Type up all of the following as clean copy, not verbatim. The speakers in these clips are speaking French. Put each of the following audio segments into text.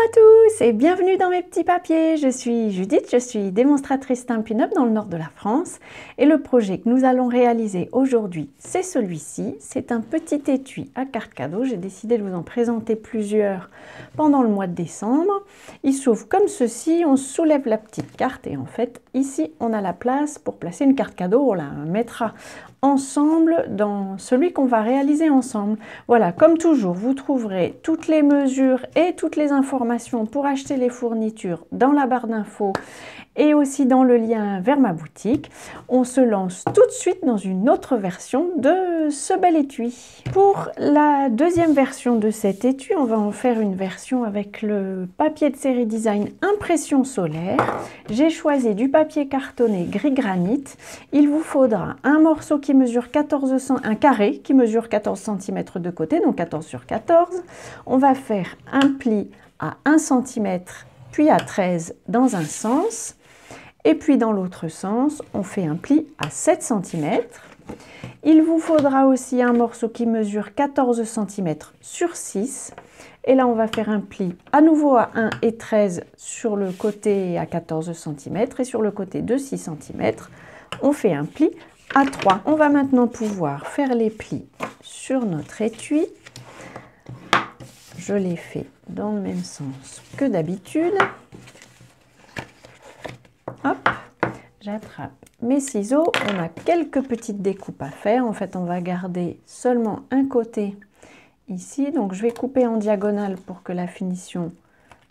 à tous et bienvenue dans mes petits papiers. Je suis Judith, je suis démonstratrice Stampin' Up dans le nord de la France et le projet que nous allons réaliser aujourd'hui, c'est celui-ci. C'est un petit étui à carte cadeau. J'ai décidé de vous en présenter plusieurs pendant le mois de décembre. Il s'ouvre comme ceci, on soulève la petite carte et en fait ici on a la place pour placer une carte cadeau. On la mettra ensemble dans celui qu'on va réaliser ensemble. Voilà, comme toujours, vous trouverez toutes les mesures et toutes les informations pour acheter les fournitures dans la barre d'infos et aussi dans le lien vers ma boutique. On se lance tout de suite dans une autre version de ce bel étui. Pour la deuxième version de cet étui, on va en faire une version avec le papier de série design impression solaire. J'ai choisi du papier cartonné gris granit. Il vous faudra un morceau qui mesure 14 un carré qui mesure 14 cm de côté, donc 14 sur 14. On va faire un pli à 1 cm puis à 13 dans un sens. Et puis dans l'autre sens, on fait un pli à 7 cm. Il vous faudra aussi un morceau qui mesure 14 cm sur 6. Et là, on va faire un pli à nouveau à 1 et 13 sur le côté à 14 cm. Et sur le côté de 6 cm, on fait un pli à 3. On va maintenant pouvoir faire les plis sur notre étui. Je les fais dans le même sens que d'habitude. Hop, j'attrape mes ciseaux. On a quelques petites découpes à faire. En fait, on va garder seulement un côté ici. Donc, je vais couper en diagonale pour que la finition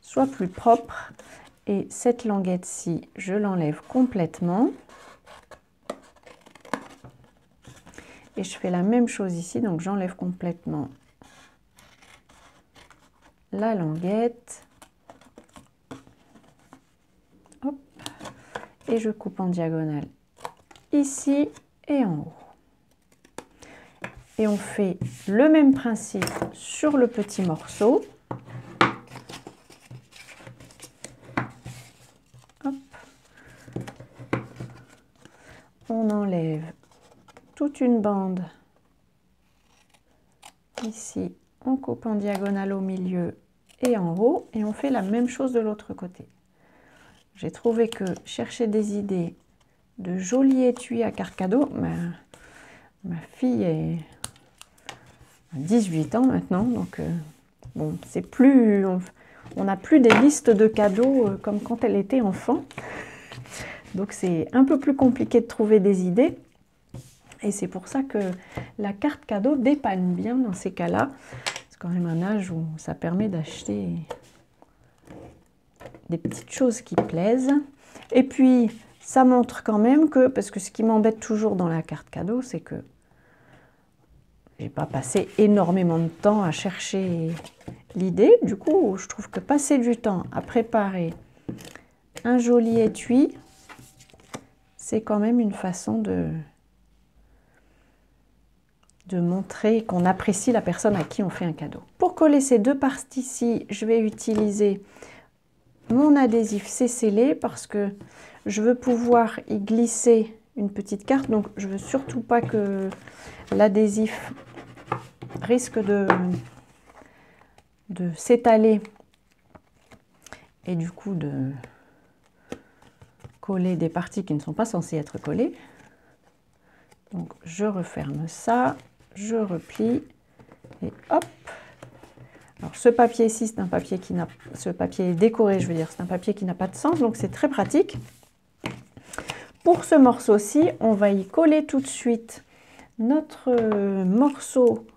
soit plus propre. Et cette languette-ci, je l'enlève complètement. Et je fais la même chose ici. Donc, j'enlève complètement la languette. Hop. Et je coupe en diagonale ici et en haut. Et on fait le même principe sur le petit morceau. Hop. On enlève toute une bande ici, on coupe en diagonale au milieu et en haut, et on fait la même chose de l'autre côté. J'ai trouvé que chercher des idées de jolis étuis à carte cadeau, ma fille a 18 ans maintenant, donc bon, c'est plus, on n'a plus des listes de cadeaux comme quand elle était enfant, donc c'est un peu plus compliqué de trouver des idées. Et c'est pour ça que la carte cadeau dépanne bien dans ces cas-là. C'est quand même un âge où ça permet d'acheter des petites choses qui plaisent. Et puis, ça montre quand même que, parce que ce qui m'embête toujours dans la carte cadeau, c'est que j'ai pas passé énormément de temps à chercher l'idée. Du coup, je trouve que passer du temps à préparer un joli étui, c'est quand même une façon de montrer qu'on apprécie la personne à qui on fait un cadeau. Pour coller ces deux parties-ci, je vais utiliser mon adhésif scellé parce que je veux pouvoir y glisser une petite carte. Donc, je veux surtout pas que l'adhésif risque de s'étaler et du coup de coller des parties qui ne sont pas censées être collées. Donc, je referme ça. Je replie et hop. Alors ce papier-ci, c'est un papier qui n'a, ce papier décoré, je veux dire, c'est un papier qui n'a pas de sens, donc c'est très pratique. Pour ce morceau-ci, on va y coller tout de suite notre morceau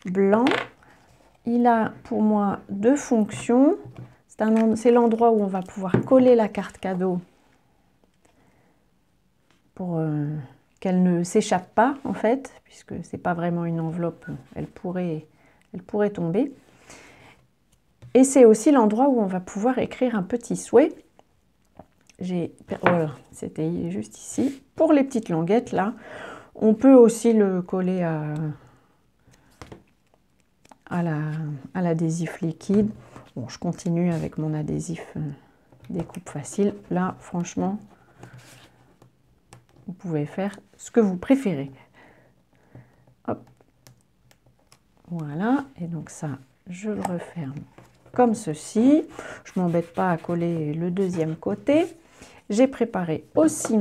blanc. Il a pour moi deux fonctions. C'est l'endroit où on va pouvoir coller la carte cadeau pour qu'elle ne s'échappe pas en fait, puisque c'est pas vraiment une enveloppe, elle pourrait tomber. Et c'est aussi l'endroit où on va pouvoir écrire un petit souhait. Voilà, c'était juste ici. Pour les petites languettes là, on peut aussi le coller à l'adhésif liquide. Bon, je continue avec mon adhésif découpe facile. Là, franchement, vous pouvez faire ce que vous préférez. Hop. Voilà, et donc ça, je le referme comme ceci. Je ne m'embête pas à coller le deuxième côté. J'ai préparé aussi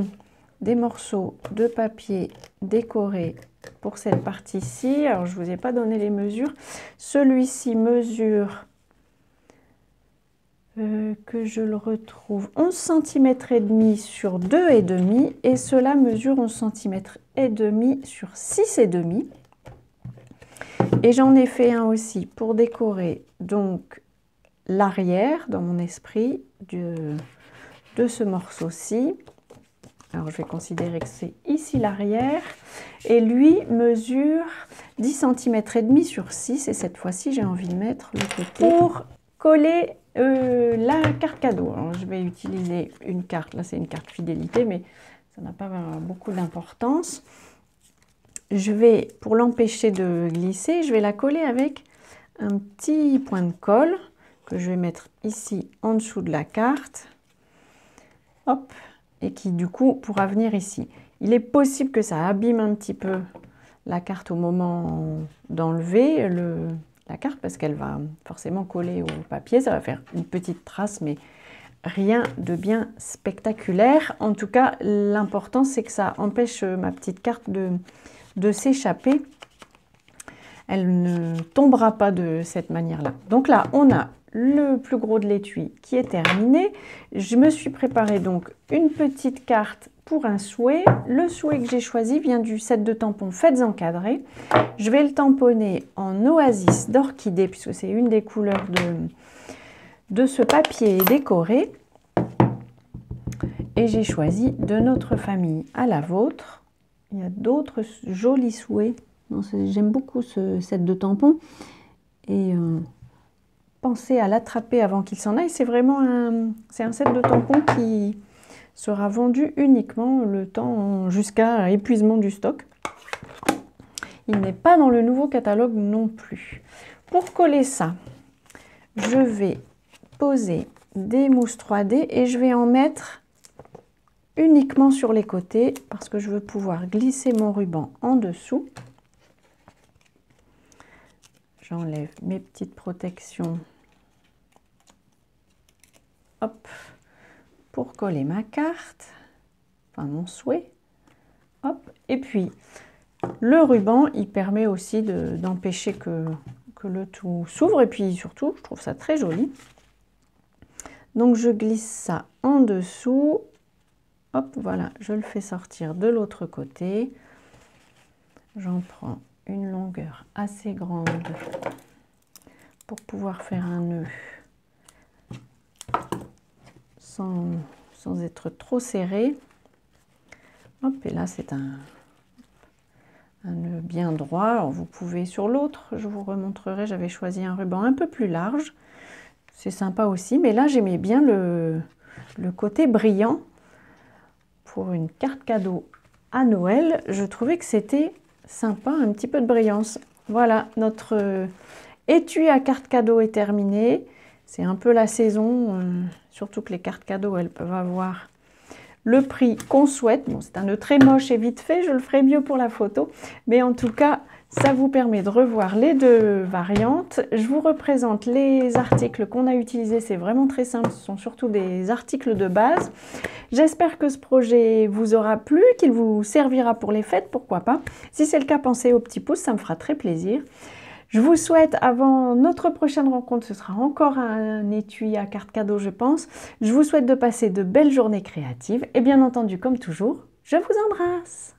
des morceaux de papier décoré pour cette partie-ci. Alors, je ne vous ai pas donné les mesures. Celui-ci mesure, que je le retrouve, 11 cm et demi sur 2,5 et cela mesure 11 cm et demi sur 6,5. Et j'en ai fait un aussi pour décorer donc l'arrière dans mon esprit de ce morceau-ci. Alors je vais considérer que c'est ici l'arrière et lui mesure 10 cm et demi sur 6 et cette fois-ci j'ai envie de mettre le côté pour coller la carte cadeau. Alors, je vais utiliser une carte, là c'est une carte fidélité mais ça n'a pas beaucoup d'importance. Je vais, pour l'empêcher de glisser, je vais la coller avec un petit point de colle que je vais mettre ici en dessous de la carte. Hop, et qui du coup pourra venir ici. Il est possible que ça abîme un petit peu la carte au moment d'enlever la carte parce qu'elle va forcément coller au papier. Ça va faire une petite trace, mais rien de bien spectaculaire. En tout cas, l'important c'est que ça empêche ma petite carte de s'échapper. Elle ne tombera pas de cette manière-là. Donc là, on a le plus gros de l'étui qui est terminé. Je me suis préparé donc une petite carte pour un souhait. Le souhait que j'ai choisi vient du set de tampons Faites encadrer. Je vais le tamponner en Oasis d'orchidée puisque c'est une des couleurs de ce papier décoré. Et j'ai choisi de notre famille à la vôtre. Il y a d'autres jolis souhaits. J'aime beaucoup ce set de tampons. Et pensez à l'attraper avant qu'il s'en aille. C'est vraiment un set de tampons qui sera vendu uniquement le temps jusqu'à épuisement du stock. Il n'est pas dans le nouveau catalogue non plus. Pour coller ça, je vais poser des mousses 3D et je vais en mettre uniquement sur les côtés parce que je veux pouvoir glisser mon ruban en dessous. J'enlève mes petites protections. Hop, pour coller ma carte, enfin mon souhait. Hop, et puis le ruban, il permet aussi d'empêcher que le tout s'ouvre et puis surtout, je trouve ça très joli. Donc je glisse ça en dessous. Hop, voilà, je le fais sortir de l'autre côté. J'en prends une longueur assez grande pour pouvoir faire un nœud sans être trop serré. Hop, et là c'est un nœud bien droit. Alors vous pouvez sur l'autre, je vous remontrerai, j'avais choisi un ruban un peu plus large. C'est sympa aussi, mais là j'aimais bien le côté brillant. Pour une carte cadeau à Noël, je trouvais que c'était sympa, un petit peu de brillance. Voilà, notre étui à carte cadeau est terminé. C'est un peu la saison, surtout que les cartes cadeaux, elles peuvent avoir le prix qu'on souhaite. Bon, c'est un nœud très moche et vite fait, je le ferai mieux pour la photo. Mais en tout cas, ça vous permet de revoir les deux variantes. Je vous représente les articles qu'on a utilisés. C'est vraiment très simple, ce sont surtout des articles de base. J'espère que ce projet vous aura plu, qu'il vous servira pour les fêtes, pourquoi pas. Si c'est le cas, pensez au petit pouce, ça me fera très plaisir. Je vous souhaite, avant notre prochaine rencontre, ce sera encore un étui à carte cadeau, je pense. Je vous souhaite de passer de belles journées créatives. Et bien entendu, comme toujours, je vous embrasse.